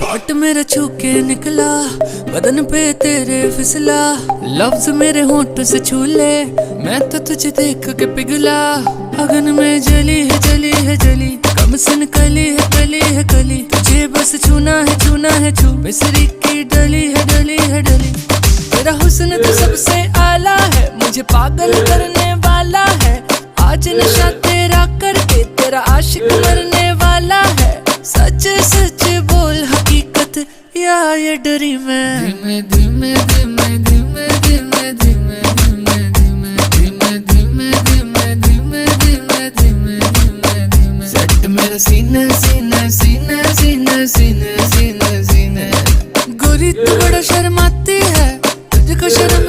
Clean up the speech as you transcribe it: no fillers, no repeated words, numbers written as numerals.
Thought मेरा छू के निकला, बदन पे तेरे फिसला, लफ्ज मेरे होंठ से छू ले, मैं तो तुझे देख के पिघला। अगन में जली है जली है जली, कम सन कली है कली है कली, तुझे बस छूना है छू, मिसरी की डली है डली है डली। तेरा हुस्न तो सबसे आला है, मुझे पागल करने वाला है, आज नशा तेरा करके तेरा आशिक मरने वाला है। सच सच बोल हकीकत या ये डरी मैं। धीमे धीमे धीमे धीमे धीमे धीमे धीमे धीमे धीमे धीमे धीमे धीमे धीमे धीमे धीमे सट मेरा सीना सीना सीना सीना सीना सीना सीना। गोरी तू बड़ा शर्माती है, तुझको शर्म